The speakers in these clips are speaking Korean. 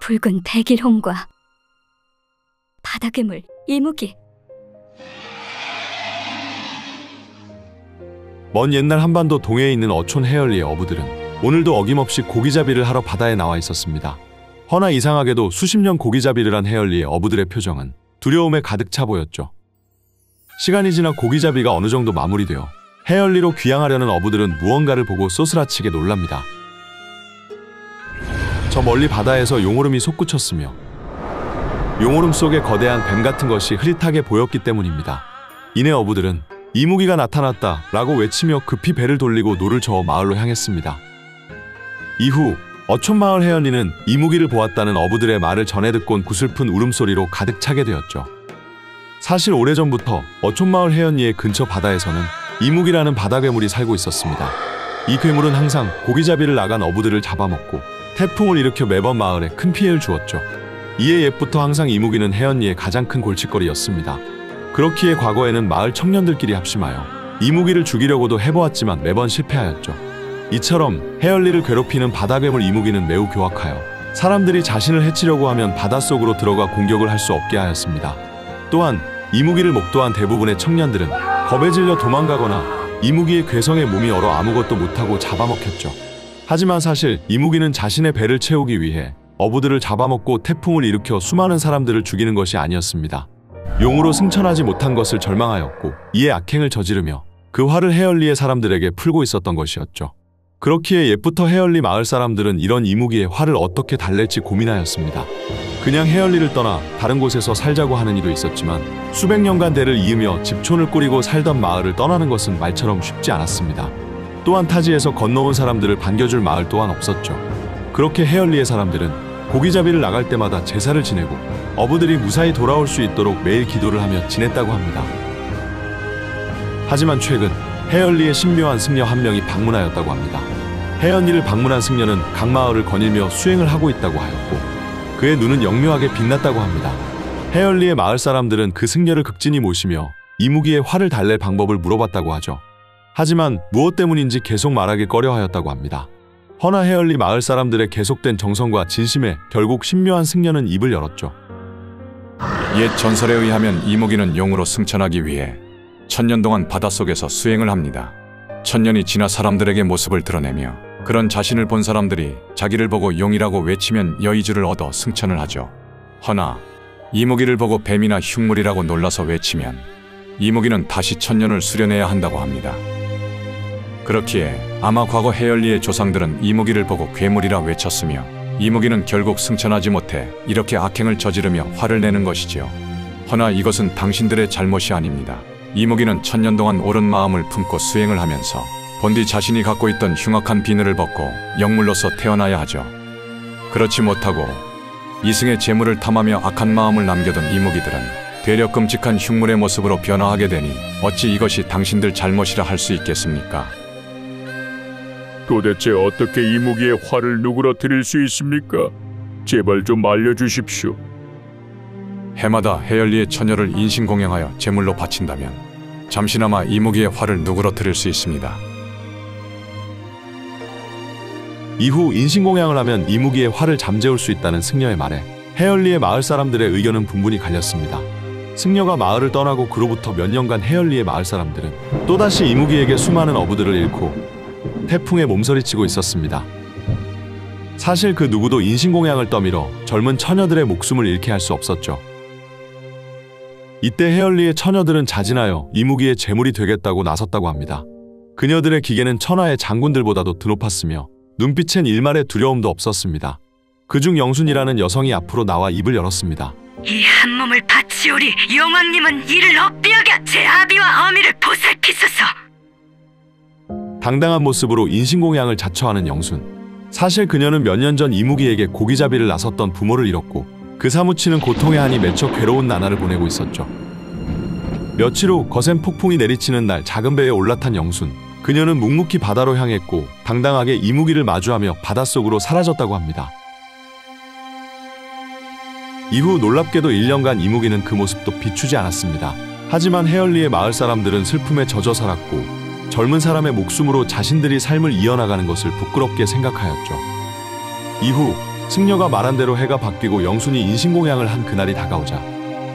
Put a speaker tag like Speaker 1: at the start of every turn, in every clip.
Speaker 1: 붉은 백일홍과 바다괴물 이무기.
Speaker 2: 먼 옛날 한반도 동해에 있는 어촌 해열리의 어부들은 오늘도 어김없이 고기잡이를 하러 바다에 나와 있었습니다. 허나 이상하게도 수십 년 고기잡이를 한 해열리의 어부들의 표정은 두려움에 가득 차 보였죠. 시간이 지나 고기잡이가 어느 정도 마무리되어 해열리로 귀향하려는 어부들은 무언가를 보고 쏘스라치게 놀랍니다. 저 멀리 바다에서 용오름이 솟구쳤으며 용오름 속에 거대한 뱀 같은 것이 흐릿하게 보였기 때문입니다. 이내 어부들은 이무기가 나타났다 라고 외치며 급히 배를 돌리고 노를 저어 마을로 향했습니다. 이후 어촌마을 해연리는 이무기를 보았다는 어부들의 말을 전해 듣곤 구슬픈 울음소리로 가득 차게 되었죠. 사실 오래전부터 어촌마을 해연리의 근처 바다에서는 이무기라는 바다괴물이 살고 있었습니다. 이 괴물은 항상 고기잡이를 나간 어부들을 잡아먹고 태풍을 일으켜 매번 마을에 큰 피해를 주었죠. 이에 옛부터 항상 이무기는 해연리의 가장 큰 골칫거리였습니다. 그렇기에 과거에는 마을 청년들끼리 합심하여 이무기를 죽이려고도 해보았지만 매번 실패하였죠. 이처럼 해열리를 괴롭히는 바다괴물 이무기는 매우 교악하여 사람들이 자신을 해치려고 하면 바닷속으로 들어가 공격을 할 수 없게 하였습니다. 또한 이무기를 목도한 대부분의 청년들은 겁에 질려 도망가거나 이무기의 괴성에 몸이 얼어 아무것도 못하고 잡아먹혔죠. 하지만 사실 이무기는 자신의 배를 채우기 위해 어부들을 잡아먹고 태풍을 일으켜 수많은 사람들을 죽이는 것이 아니었습니다. 용으로 승천하지 못한 것을 절망하였고 이에 악행을 저지르며 그 화를 해열리의 사람들에게 풀고 있었던 것이었죠. 그렇기에 옛부터 해열리 마을 사람들은 이런 이무기의 화를 어떻게 달랠지 고민하였습니다. 그냥 해열리를 떠나 다른 곳에서 살자고 하는 이도 있었지만 수백 년간 대를 이으며 집촌을 꾸리고 살던 마을을 떠나는 것은 말처럼 쉽지 않았습니다. 또한 타지에서 건너온 사람들을 반겨줄 마을 또한 없었죠. 그렇게 해열리의 사람들은 고기잡이를 나갈 때마다 제사를 지내고 어부들이 무사히 돌아올 수 있도록 매일 기도를 하며 지냈다고 합니다. 하지만 최근 해열리의 신묘한 승려 한 명이 방문하였다고 합니다. 해연리를 방문한 승려는 각 마을을 거닐며 수행을 하고 있다고 하였고 그의 눈은 영묘하게 빛났다고 합니다. 해열리의 마을 사람들은 그 승려를 극진히 모시며 이무기의 화를 달랠 방법을 물어봤다고 하죠. 하지만 무엇 때문인지 계속 말하기 꺼려하였다고 합니다. 허나 해열리 마을 사람들의 계속된 정성과 진심에 결국 신묘한 승려는 입을 열었죠.
Speaker 3: 옛 전설에 의하면 이무기는 용으로 승천하기 위해 천년 동안 바닷속에서 수행을 합니다. 천년이 지나 사람들에게 모습을 드러내며 그런 자신을 본 사람들이 자기를 보고 용이라고 외치면 여의주를 얻어 승천을 하죠. 허나 이무기를 보고 뱀이나 흉물이라고 놀라서 외치면 이무기는 다시 천년을 수련해야 한다고 합니다. 그렇기에 아마 과거 해열리의 조상들은 이무기를 보고 괴물이라 외쳤으며 이무기는 결국 승천하지 못해 이렇게 악행을 저지르며 화를 내는 것이지요. 허나 이것은 당신들의 잘못이 아닙니다. 이무기는 천년 동안 옳은 마음을 품고 수행을 하면서 본디 자신이 갖고 있던 흉악한 비늘을 벗고 영물로서 태어나야 하죠. 그렇지 못하고 이승의 재물을 탐하며 악한 마음을 남겨둔 이무기들은 되려 끔찍한 흉물의 모습으로 변화하게 되니 어찌 이것이 당신들 잘못이라 할 수 있겠습니까?
Speaker 4: 도대체 어떻게 이무기의 화를 누그러뜨릴 수 있습니까? 제발 좀 알려주십시오.
Speaker 3: 해마다 해열리의 처녀를 인신공양하여 제물로 바친다면 잠시나마 이무기의 화를 누그러뜨릴 수 있습니다.
Speaker 2: 이후 인신공양을 하면 이무기의 화를 잠재울 수 있다는 승려의 말에 해열리의 마을 사람들의 의견은 분분히 갈렸습니다. 승려가 마을을 떠나고 그로부터 몇 년간 해열리의 마을 사람들은 또다시 이무기에게 수많은 어부들을 잃고 태풍에 몸서리치고 있었습니다. 사실 그 누구도 인신공양을 떠밀어 젊은 처녀들의 목숨을 잃게 할 수 없었죠. 이때 해열리의 처녀들은 자진하여 이무기의 제물이 되겠다고 나섰다고 합니다. 그녀들의 기계는 천하의 장군들보다도 드높았으며 눈빛엔 일말의 두려움도 없었습니다. 그중 영순이라는 여성이 앞으로 나와 입을 열었습니다.
Speaker 5: 이 한 몸을 바치오리 용왕님은 이를 업비하게 제 아비와 어미를 보살피소서.
Speaker 2: 당당한 모습으로 인신공양을 자처하는 영순. 사실 그녀는 몇 년 전 이무기에게 고기잡이를 나섰던 부모를 잃었고 그 사무치는 고통의 한이 맺혀 괴로운 나날을 보내고 있었죠. 며칠 후 거센 폭풍이 내리치는 날 작은 배에 올라탄 영순. 그녀는 묵묵히 바다로 향했고 당당하게 이무기를 마주하며 바닷속으로 사라졌다고 합니다. 이후 놀랍게도 1년간 이무기는 그 모습도 비추지 않았습니다. 하지만 해열리의 마을 사람들은 슬픔에 젖어 살았고 젊은 사람의 목숨으로 자신들이 삶을 이어나가는 것을 부끄럽게 생각하였죠. 이후 승려가 말한 대로 해가 바뀌고 영순이 인신공양을 한 그날이 다가오자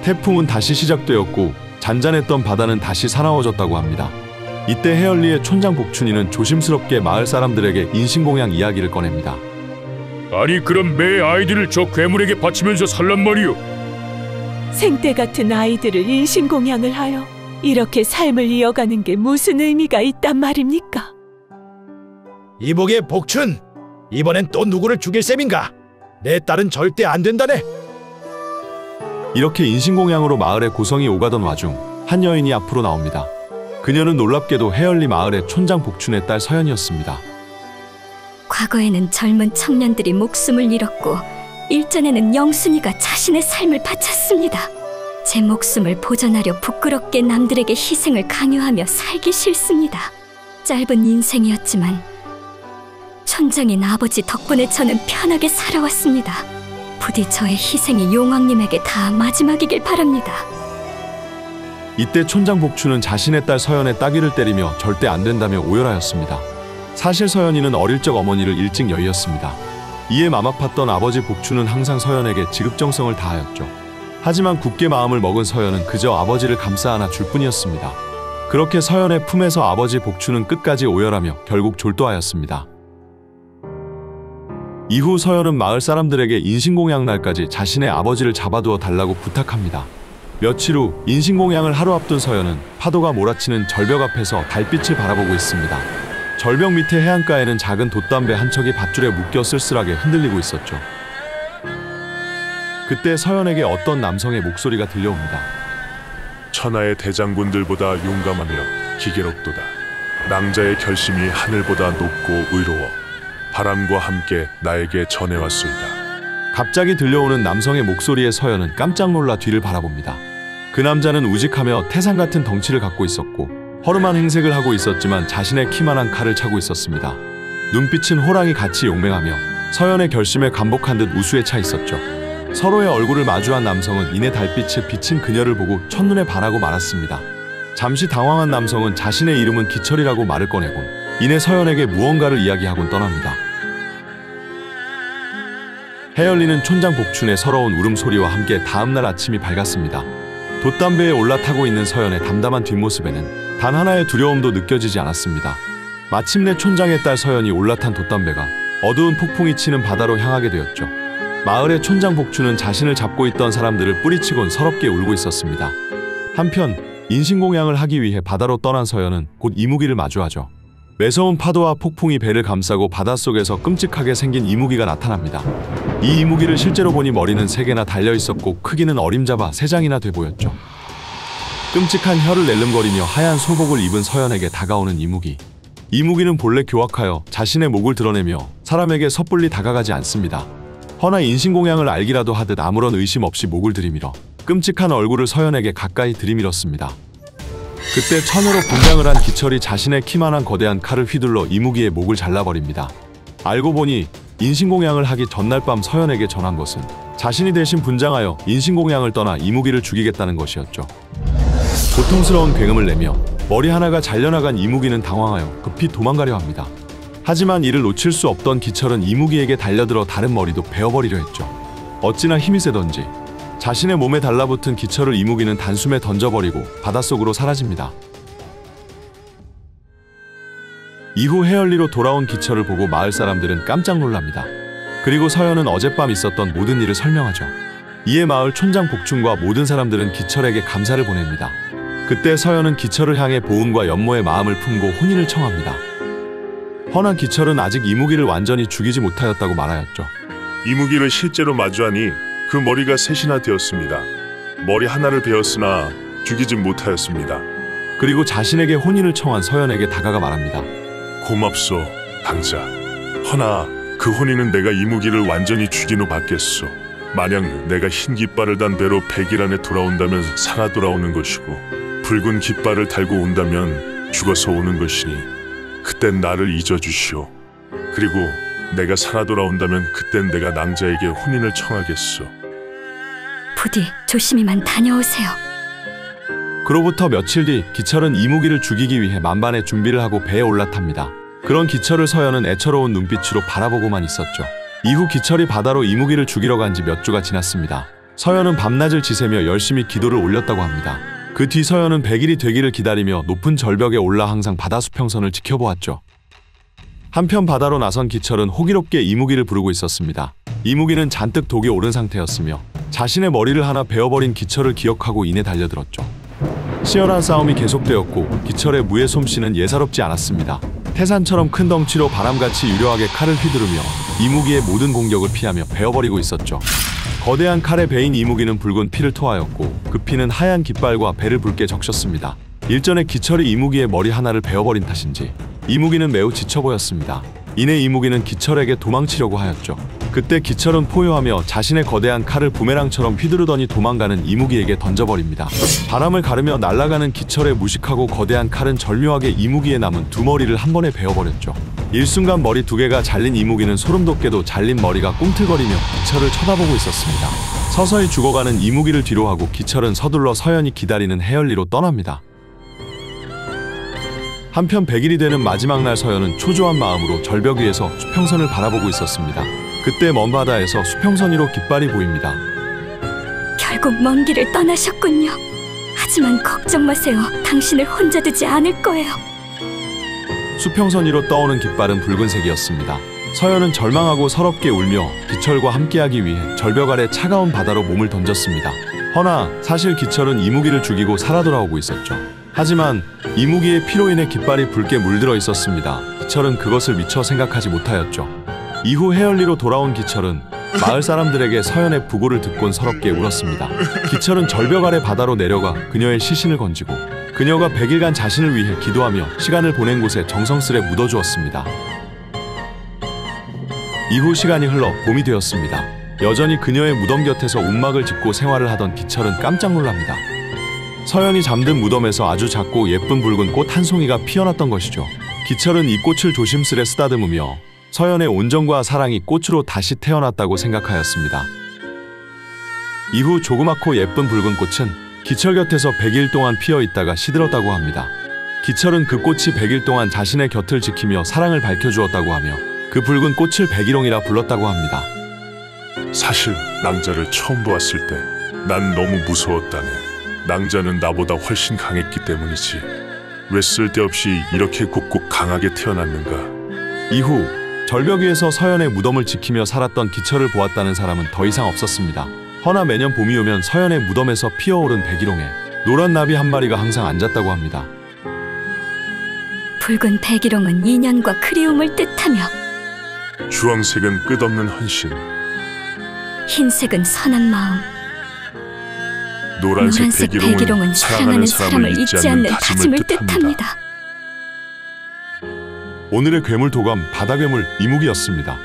Speaker 2: 태풍은 다시 시작되었고 잔잔했던 바다는 다시 사나워졌다고 합니다. 이때 해열리의 촌장 복춘이는 조심스럽게 마을 사람들에게 인신공양 이야기를 꺼냅니다.
Speaker 4: 아니 그럼 매 아이들을 저 괴물에게 바치면서 살란 말이오?
Speaker 6: 생때 같은 아이들을 인신공양을 하여 이렇게 삶을 이어가는 게 무슨 의미가 있단 말입니까?
Speaker 7: 이복의 복춘, 이번엔 또 누구를 죽일 셈인가? 내 딸은 절대 안 된다네.
Speaker 2: 이렇게 인신공양으로 마을에 고성이 오가던 와중 한 여인이 앞으로 나옵니다. 그녀는 놀랍게도 해열리 마을의 촌장 복춘의 딸 서연이었습니다.
Speaker 1: 과거에는 젊은 청년들이 목숨을 잃었고 일전에는 영순이가 자신의 삶을 바쳤습니다. 제 목숨을 보전하려 부끄럽게 남들에게 희생을 강요하며 살기 싫습니다. 짧은 인생이었지만 촌장인 아버지 덕분에 저는 편하게 살아왔습니다. 부디 저의 희생이 용왕님에게 다 마지막이길 바랍니다.
Speaker 2: 이때 촌장 복춘은 자신의 딸 서연의 따귀를 때리며 절대 안 된다며 오열하였습니다. 사실 서연이는 어릴 적 어머니를 일찍 여의었습니다. 이에 맘 아팠던 아버지 복춘은 항상 서연에게 지극정성을 다하였죠. 하지만 굳게 마음을 먹은 서연은 그저 아버지를 감싸 안아 줄 뿐이었습니다. 그렇게 서연의 품에서 아버지 복춘은 끝까지 오열하며 결국 졸도하였습니다. 이후 서연은 마을 사람들에게 인신공양 날까지 자신의 아버지를 잡아두어 달라고 부탁합니다. 며칠 후 인신공양을 하루 앞둔 서연은 파도가 몰아치는 절벽 앞에서 달빛을 바라보고 있습니다. 절벽 밑에 해안가에는 작은 돛담배 한 척이 밧줄에 묶여 쓸쓸하게 흔들리고 있었죠. 그때 서연에게 어떤 남성의 목소리가 들려옵니다.
Speaker 8: 천하의 대장군들보다 용감하며 기계롭도다. 낭자의 결심이 하늘보다 높고 의로워 바람과 함께 나에게 전해왔소이다.
Speaker 2: 갑자기 들려오는 남성의 목소리에 서연은 깜짝 놀라 뒤를 바라봅니다. 그 남자는 우직하며 태산 같은 덩치를 갖고 있었고 허름한 행색을 하고 있었지만 자신의 키만한 칼을 차고 있었습니다. 눈빛은 호랑이 같이 용맹하며 서연의 결심에 감복한 듯 우수에 차 있었죠. 서로의 얼굴을 마주한 남성은 이내 달빛에 비친 그녀를 보고 첫눈에 반하고 말았습니다. 잠시 당황한 남성은 자신의 이름은 기철이라고 말을 꺼내곤 이내 서연에게 무언가를 이야기하곤 떠납니다. 해열리는 촌장 복춘의 서러운 울음소리와 함께 다음날 아침이 밝았습니다. 돛담배에 올라타고 있는 서연의 담담한 뒷모습에는 단 하나의 두려움도 느껴지지 않았습니다. 마침내 촌장의 딸 서연이 올라탄 돛담배가 어두운 폭풍이 치는 바다로 향하게 되었죠. 마을의 촌장 복춘은 자신을 잡고 있던 사람들을 뿌리치곤 서럽게 울고 있었습니다. 한편 인신공양을 하기 위해 바다로 떠난 서연은 곧 이무기를 마주하죠. 매서운 파도와 폭풍이 배를 감싸고 바닷속에서 끔찍하게 생긴 이무기가 나타납니다. 이 이무기를 실제로 보니 머리는 3개나 달려있었고 크기는 어림잡아 3장이나 돼 보였죠. 끔찍한 혀를 낼름거리며 하얀 소복을 입은 서연에게 다가오는 이무기. 이무기는 본래 교악하여 자신의 목을 드러내며 사람에게 섣불리 다가가지 않습니다. 허나 인신공양을 알기라도 하듯 아무런 의심 없이 목을 들이밀어 끔찍한 얼굴을 서연에게 가까이 들이밀었습니다. 그때 천으로 분장을 한 기철이 자신의 키만한 거대한 칼을 휘둘러 이무기의 목을 잘라버립니다. 알고 보니 인신공양을 하기 전날 밤 서연에게 전한 것은 자신이 대신 분장하여 인신공양을 떠나 이무기를 죽이겠다는 것이었죠. 고통스러운 굉음을 내며 머리 하나가 잘려나간 이무기는 당황하여 급히 도망가려 합니다. 하지만 이를 놓칠 수 없던 기철은 이무기에게 달려들어 다른 머리도 베어버리려 했죠. 어찌나 힘이 세던지 자신의 몸에 달라붙은 기철을 이무기는 단숨에 던져버리고 바닷속으로 사라집니다. 이후 해열리로 돌아온 기철을 보고 마을 사람들은 깜짝 놀랍니다. 그리고 서연은 어젯밤 있었던 모든 일을 설명하죠. 이에 마을 촌장 복춘과 모든 사람들은 기철에게 감사를 보냅니다. 그때 서연은 기철을 향해 보응과 연모의 마음을 품고 혼인을 청합니다. 허나 기철은 아직 이무기를 완전히 죽이지 못하였다고 말하였죠.
Speaker 8: 이무기를 실제로 마주하니 그 머리가 3이나 되었습니다. 머리 하나를 베었으나 죽이지 못하였습니다.
Speaker 2: 그리고 자신에게 혼인을 청한 서연에게 다가가 말합니다.
Speaker 8: 고맙소, 당자. 허나 그 혼인은 내가 이무기를 완전히 죽인 후 받겠소. 만약 내가 흰 깃발을 단 배로 100일 안에 돌아온다면 살아 돌아오는 것이고 붉은 깃발을 달고 온다면 죽어서 오는 것이니 그땐 나를 잊어주시오. 그리고 내가 살아 돌아온다면 그땐 내가 낭자에게 혼인을 청하겠소.
Speaker 1: 부디 조심히만 다녀오세요.
Speaker 2: 그로부터 며칠 뒤 기철은 이무기를 죽이기 위해 만반의 준비를 하고 배에 올라탑니다. 그런 기철을 서연은 애처로운 눈빛으로 바라보고만 있었죠. 이후 기철이 바다로 이무기를 죽이러 간 지 몇 주가 지났습니다. 서연은 밤낮을 지새며 열심히 기도를 올렸다고 합니다. 그 뒤 서연은 100일이 되기를 기다리며 높은 절벽에 올라 항상 바다 수평선을 지켜보았죠. 한편 바다로 나선 기철은 호기롭게 이무기를 부르고 있었습니다. 이무기는 잔뜩 독이 오른 상태였으며 자신의 머리를 하나 베어버린 기철을 기억하고 이내 달려들었죠. 치열한 싸움이 계속되었고 기철의 무예 솜씨는 예사롭지 않았습니다. 태산처럼 큰 덩치로 바람같이 유려하게 칼을 휘두르며 이무기의 모든 공격을 피하며 베어버리고 있었죠. 거대한 칼에 베인 이무기는 붉은 피를 토하였고 그 피는 하얀 깃발과 배를 붉게 적셨습니다. 일전에 기철이 이무기의 머리 하나를 베어버린 탓인지 이무기는 매우 지쳐 보였습니다. 이내 이무기는 기철에게 도망치려고 하였죠. 그때 기철은 포효하며 자신의 거대한 칼을 부메랑처럼 휘두르더니 도망가는 이무기에게 던져버립니다. 바람을 가르며 날아가는 기철의 무식하고 거대한 칼은 절묘하게 이무기의 남은 두 머리를 한 번에 베어버렸죠. 일순간 머리 두 개가 잘린 이무기는 소름돋게도 잘린 머리가 꿈틀거리며 기철을 쳐다보고 있었습니다. 서서히 죽어가는 이무기를 뒤로하고 기철은 서둘러 서연이 기다리는 해열리로 떠납니다. 한편 100일이 되는 마지막 날 서연은 초조한 마음으로 절벽 위에서 수평선을 바라보고 있었습니다. 그때 먼 바다에서 수평선 위로 깃발이 보입니다.
Speaker 1: 결국 먼 길을 떠나셨군요. 하지만 걱정 마세요. 당신을 혼자 두지 않을 거예요.
Speaker 2: 수평선 위로 떠오는 깃발은 붉은색이었습니다. 서연은 절망하고 서럽게 울며 기철과 함께하기 위해 절벽 아래 차가운 바다로 몸을 던졌습니다. 허나 사실 기철은 이무기를 죽이고 살아 돌아오고 있었죠. 하지만 이무기의 피로 인해 깃발이 붉게 물들어 있었습니다. 기철은 그것을 미처 생각하지 못하였죠. 이후 해열리로 돌아온 기철은 마을 사람들에게 서연의 부고를 듣곤 서럽게 울었습니다. 기철은 절벽 아래 바다로 내려가 그녀의 시신을 건지고 그녀가 100일간 자신을 위해 기도하며 시간을 보낸 곳에 정성스레 묻어주었습니다. 이후 시간이 흘러 봄이 되었습니다. 여전히 그녀의 무덤 곁에서 움막을 짚고 생활을 하던 기철은 깜짝 놀랍니다. 서연이 잠든 무덤에서 아주 작고 예쁜 붉은 꽃 한 송이가 피어났던 것이죠. 기철은 이 꽃을 조심스레 쓰다듬으며 서연의 온정과 사랑이 꽃으로 다시 태어났다고 생각하였습니다. 이후 조그맣고 예쁜 붉은 꽃은 기철 곁에서 100일 동안 피어 있다가 시들었다고 합니다. 기철은 그 꽃이 100일 동안 자신의 곁을 지키며 사랑을 밝혀주었다고 하며 그 붉은 꽃을 백일홍이라 불렀다고 합니다.
Speaker 8: 사실 낭자를 처음 보았을 때 난 너무 무서웠다네. 낭자는 나보다 훨씬 강했기 때문이지. 왜 쓸데없이 이렇게 곱고 강하게 태어났는가.
Speaker 2: 이후 절벽 위에서 서연의 무덤을 지키며 살았던 기철을 보았다는 사람은 더 이상 없었습니다. 허나 매년 봄이 오면 서연의 무덤에서 피어오른 백일홍에 노란 나비 한 마리가 항상 앉았다고 합니다.
Speaker 1: 붉은 백일홍은 인연과 그리움을 뜻하며
Speaker 8: 주황색은 끝없는 헌신,
Speaker 1: 흰색은 선한 마음,
Speaker 8: 노란색 백일홍은
Speaker 1: 사랑하는 사람을 잊지 않는 다짐을 뜻합니다.
Speaker 2: 오늘의 괴물 도감 바다괴물 이무기였습니다.